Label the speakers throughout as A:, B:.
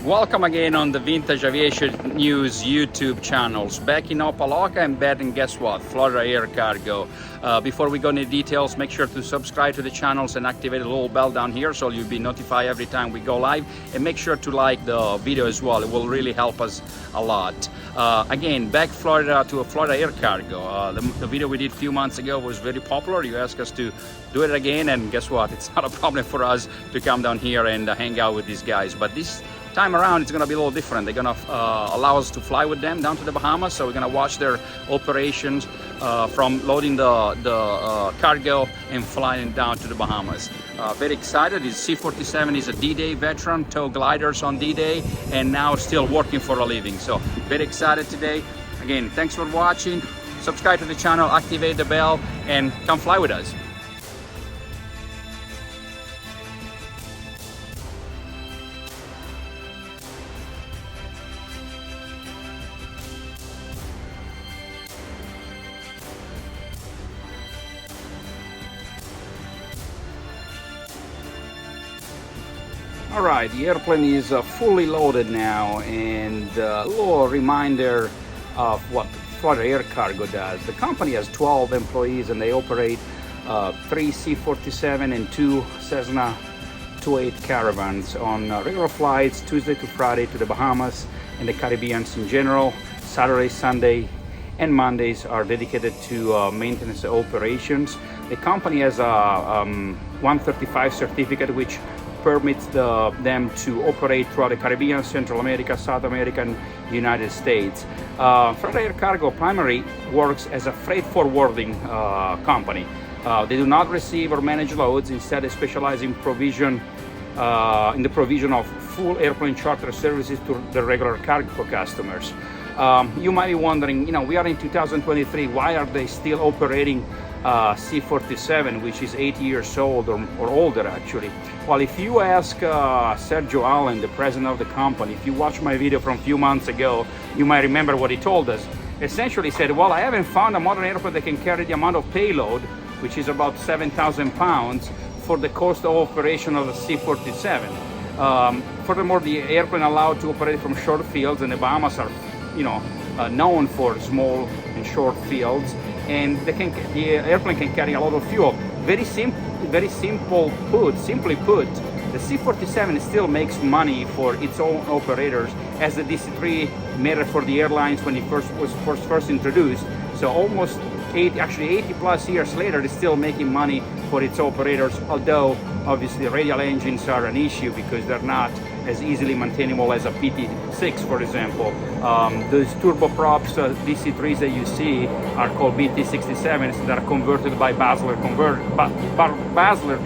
A: Welcome again on the Vintage Aviation News YouTube channels. Back in Opelika and back in, guess what, Florida Air Cargo. Before we go into details, make sure to subscribe to the channels and activate the little bell down here so you'll be notified every time we go live. And make sure to like the video as well. It will really help us a lot. Again, back Florida to a Florida Air Cargo. The video we did a few months ago was very popular. You asked us to do it again, and guess what? It's not a problem for us to come down here and hang out with these guys. But this time around it's going to be a little different. They're going to allow us to fly with them down to the Bahamas, so we're going to watch their operations from loading the cargo and flying down to the Bahamas. Very excited. This C-47 is a D-Day veteran, tow gliders on D-Day, and now still working for a living. So very excited today. Again, thanks for watching. Subscribe to the channel, activate the bell, and come fly with us. All right, the airplane is fully loaded now, and a little reminder of what Florida Air Cargo does. The company has 12 employees and they operate 3 C-47 and 2 Cessna 28 Caravans on regular flights Tuesday to Friday to the Bahamas and the Caribbean in general. Saturday, Sunday, and Mondays are dedicated to maintenance operations. The company has a 135 certificate which permits them to operate throughout the Caribbean, Central America, South America, and United States. Florida Air Cargo primarily works as a freight forwarding company. They do not receive or manage loads. Instead, they specialize in the provision of full airplane charter services to the regular cargo customers. You might be wondering, we are in 2023, why are they still operating C-47, which is 8 years old or older actually? Well, if you ask Sergio Allen, the president of the company, if you watch my video from a few months ago, you might remember what he told us. Essentially he said, well, I haven't found a modern airplane that can carry the amount of payload, which is about 7,000 pounds, for the cost of operation of the C-47. Furthermore, the airplane allowed to operate from short fields, and the Bahamas are known for small and short fields, and the airplane can carry a lot of fuel. Simply put, the C-47 still makes money for its own operators, as the DC-3 made it for the airlines when it was first introduced. So almost 80 plus years later, it's still making money for its operators, although obviously radial engines are an issue because they're not as easily maintainable as a PT6, for example. Those turboprops, DC-3s that you see are called BT-67s that are converted by Basler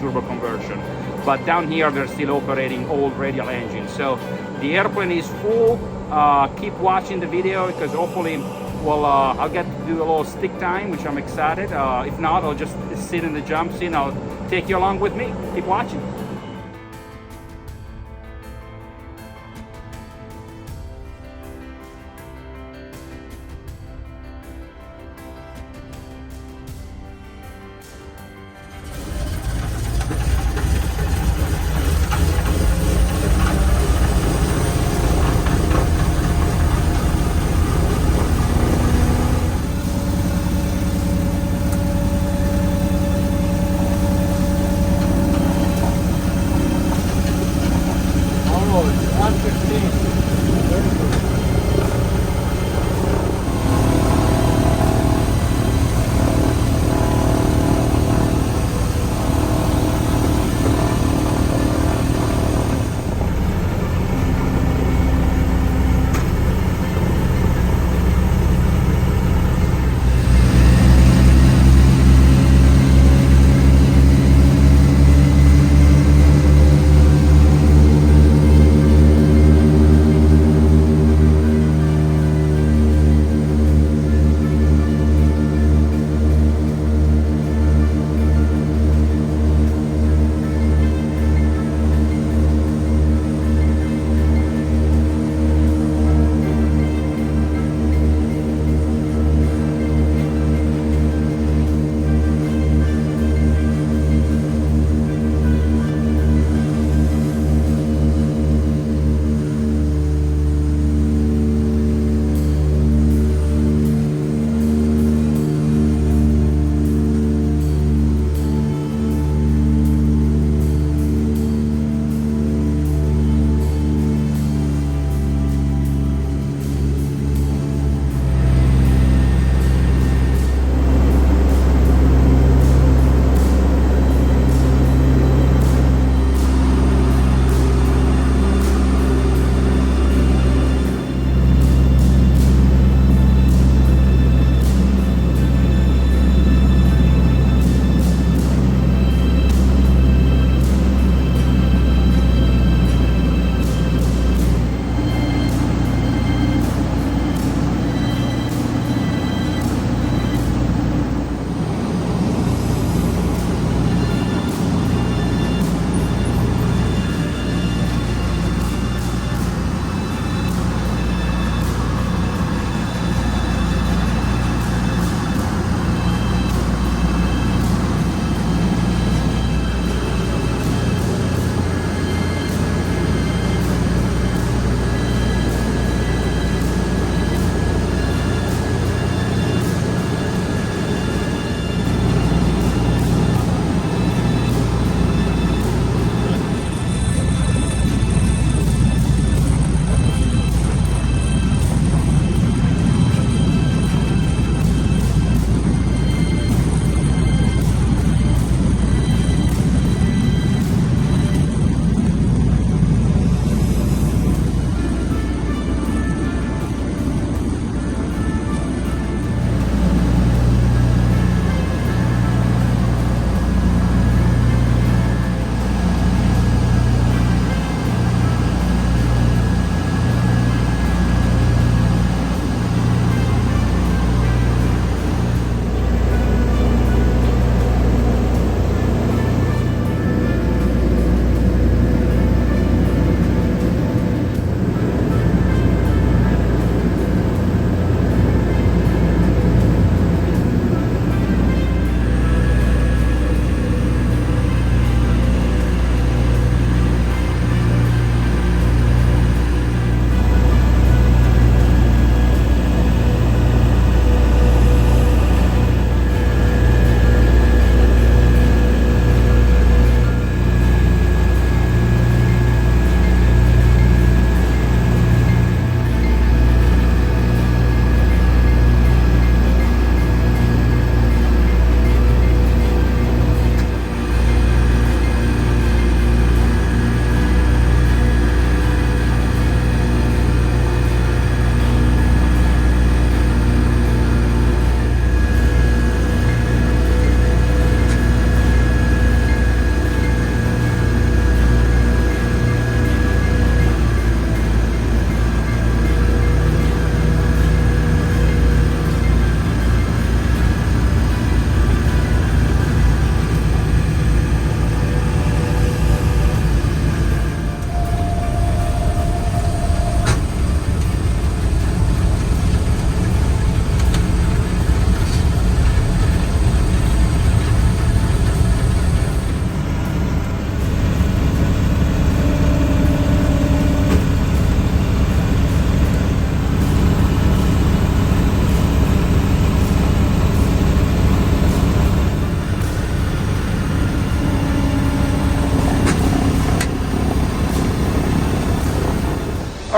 A: turbo conversion. But down here, they're still operating old radial engines. So the airplane is full. Keep watching the video because hopefully, well, I'll get to do a little stick time, which I'm excited. If not, I'll just sit in the jump seat and I'll take you along with me. Keep watching.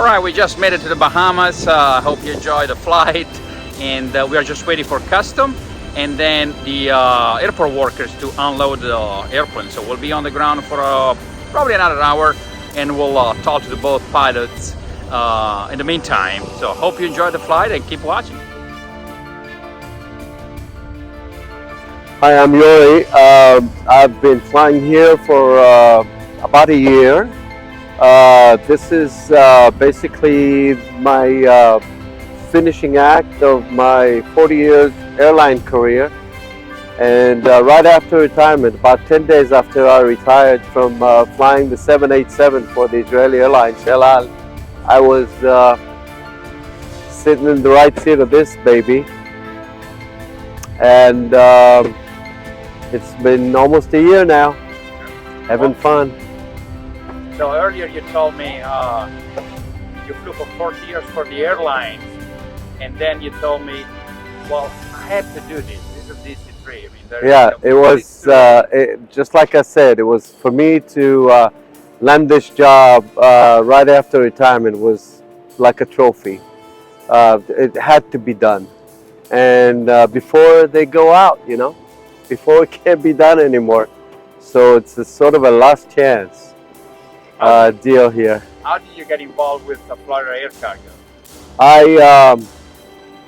A: All right, we just made it to the Bahamas. I hope you enjoyed the flight, and we are just waiting for custom and then the airport workers to unload the airplane. So we'll be on the ground for probably another hour, and we'll talk to both pilots in the meantime. So hope you enjoyed the flight and keep watching.
B: Hi, I'm Yuri. I've been flying here for about a year. This is basically my finishing act of my 40 years airline career. And right after retirement, about 10 days after I retired from flying the 787 for the Israeli Airlines, El Al, I was sitting in the right seat of this baby. And it's been almost a year now, having fun.
A: So earlier you told me you flew for 40 years for the airlines, and then you told me, well, I had to do this. This is DC-3. I mean,
B: yeah, it was just like I said. It was for me to land this job right after retirement was like a trophy. It had to be done, and before they go out, you know, before it can't be done anymore. So it's a sort of a last chance deal here.
A: How did you get involved with the Florida Air Cargo?
B: I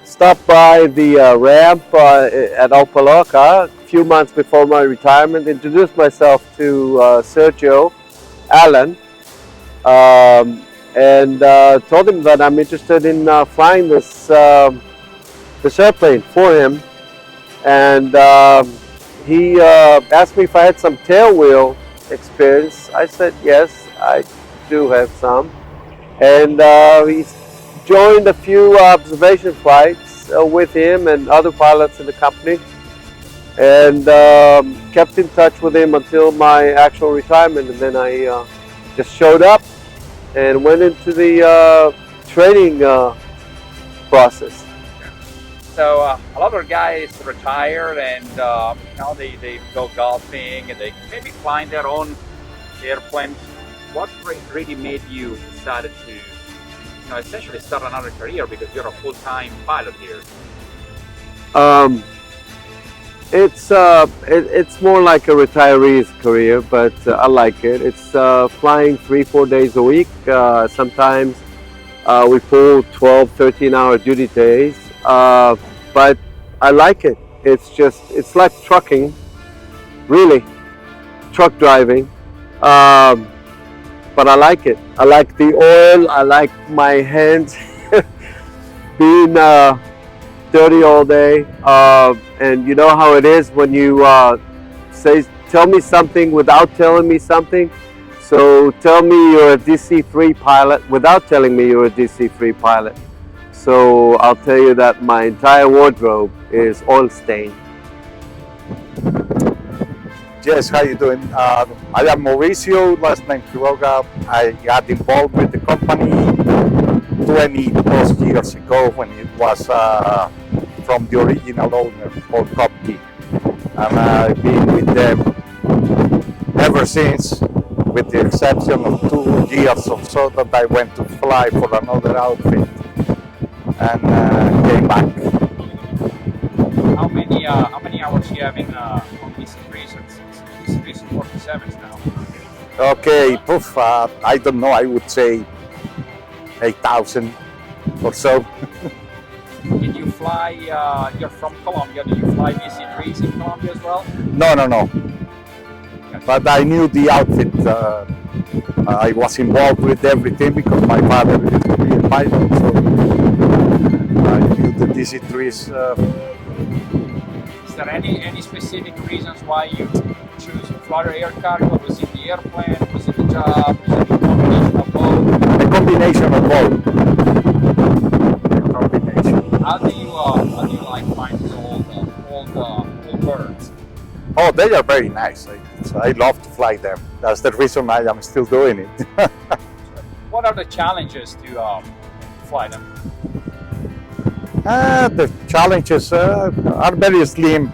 B: stopped by the ramp at Opaloka a few months before my retirement, introduced myself to Sergio Allen, and told him that I'm interested in flying this airplane for him. And he asked me if I had some tailwheel experience. I said yes, I do have some. And he joined a few observation flights with him and other pilots in the company, and kept in touch with him until my actual retirement. And then I just showed up and went into the training process.
A: So a lot of guys retire, and you know, they go golfing and they maybe flying their own airplane. What really made you decide to, you know, essentially start another career, because you're a full-time pilot here?
B: It's more like a retiree's career, but I like it. It's flying 3-4 days a week. Sometimes we pull 12-13 hour duty days. But I like it. It's like trucking, really, truck driving. But I like it. I like the oil. I like my hands being dirty all day. And you know how it is when you tell me something without telling me something. So tell me you're a DC-3 pilot without telling me you're a DC-3 pilot. So I'll tell you that my entire wardrobe is oil stained.
C: Yes, how you doing? I am Mauricio, last name Quiroga. I got involved with the company 20 plus years ago when it was from the original owner, Paul Kopke. And I've been with them ever since, with the exception of 2 years or so that I went to fly for another outfit and came back.
A: How many hours do you have in on DC-3s and DC-3s and 47s now?
C: Okay, poof, I don't know, I would say 8,000 or so.
A: Did you fly, you're from Colombia, did you fly DC-3s in Colombia as well?
C: No. But I knew the outfit. I was involved with everything because my father used to be a pilot, so I knew the DC-3s.
A: Is there any specific reasons why you choose Florida Air Cargo? Was it the airplane? Was it the job? Was it a combination of both?
C: A combination of both. A combination.
A: How do you like finding old birds?
C: Oh, they are very nice. I love to fly them. That's the reason I am still doing it.
A: What are the challenges to fly them?
C: The challenges are very slim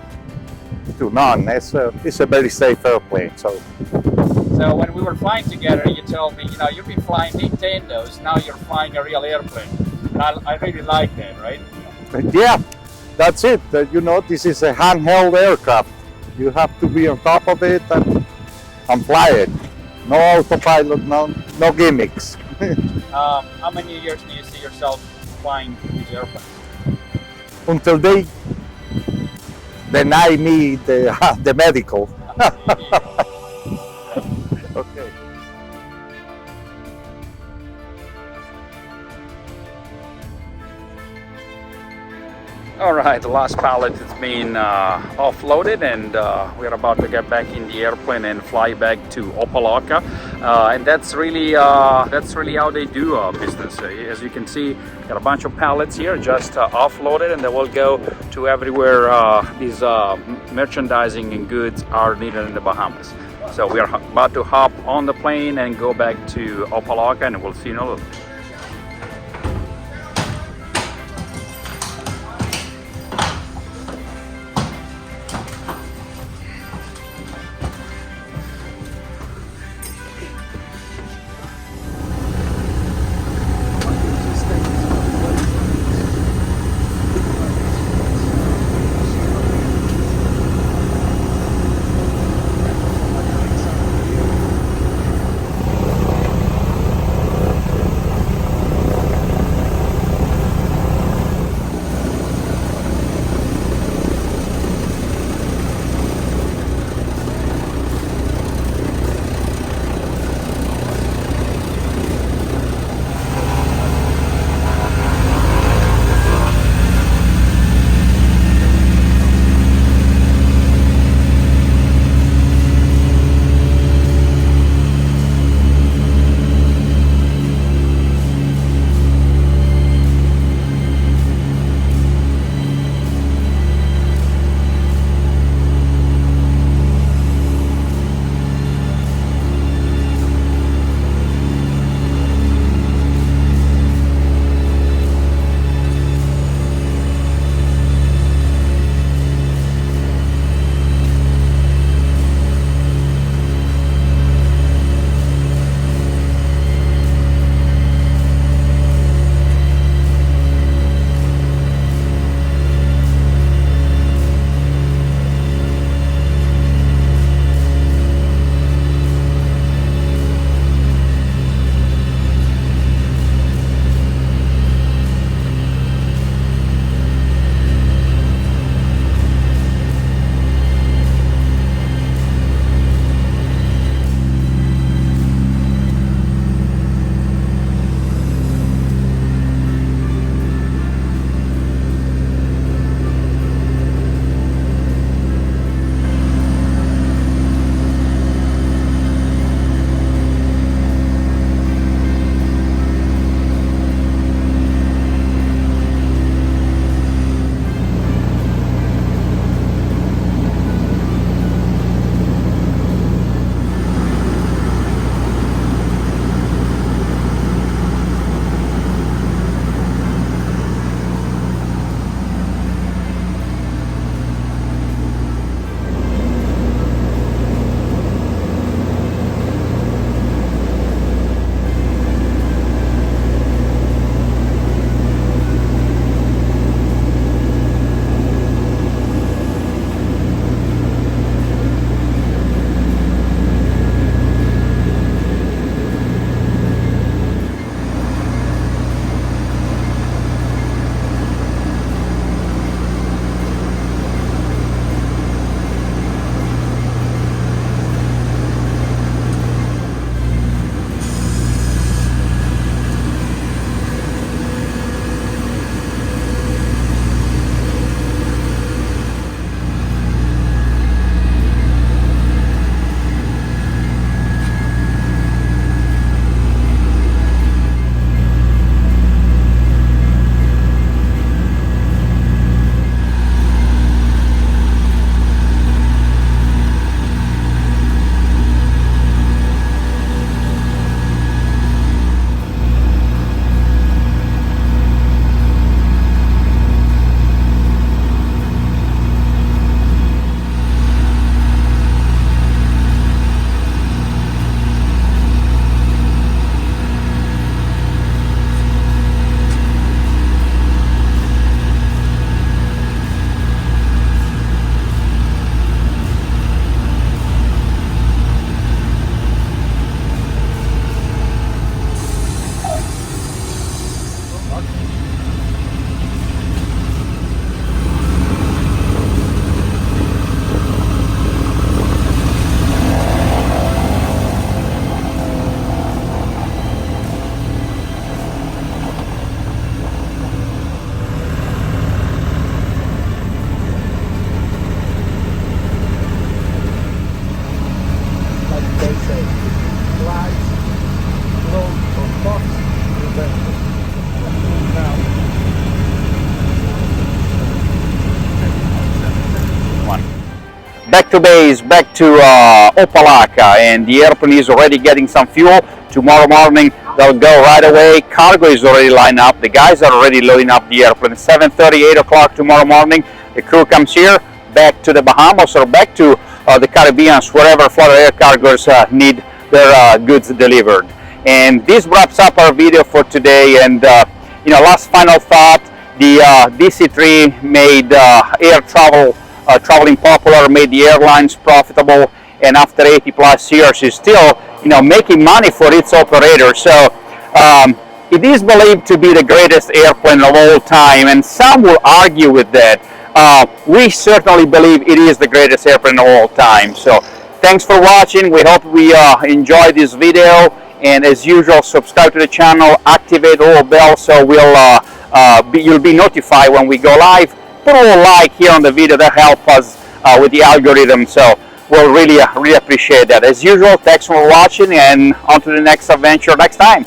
C: to none. It's a very safe airplane. So
A: So when we were flying together, you told me, you've been flying Nintendos, now you're flying a real airplane. And I really like that, right?
C: Yeah, that's it. This is a handheld aircraft. You have to be on top of it and fly it. No autopilot, no gimmicks.
A: How many years do you see yourself flying these airplanes?
C: Until they deny me the medical. Okay.
A: All right, the last pallet is being offloaded, and we're about to get back in the airplane and fly back to Opelika. And that's really how they do business. As you can see, got a bunch of pallets here just offloaded, and they will go to everywhere these merchandising and goods are needed in the Bahamas. So we are about to hop on the plane and go back to Opelika, and we'll see you in a little bit.
C: say, flies, float, or puffs,
D: Back to base, back to Opalaka, and the airplane is already getting some fuel. Tomorrow morning they'll go right away. Cargo is already lined up. The guys are already loading up the airplane. 7:30, 8 o'clock tomorrow morning, the crew comes here, back to the Bahamas or back to the Caribbean, wherever Florida Air Cargos need their goods delivered. And this wraps up our video for today. And last final thought, the DC-3 made air travel traveling popular, made the airlines profitable, and after 80 plus years is still making money for its operators. So it is believed to be the greatest airplane of all time, and some will argue with that. We certainly believe it is the greatest airplane of all time. So thanks for watching. We hope we enjoyed this video, and as usual, subscribe to the channel, activate the little bell so you'll be notified when we go live. Put a little like here on the video, that helps us with the algorithm, so we'll really appreciate that. As usual, thanks for watching, and on to the next adventure next time.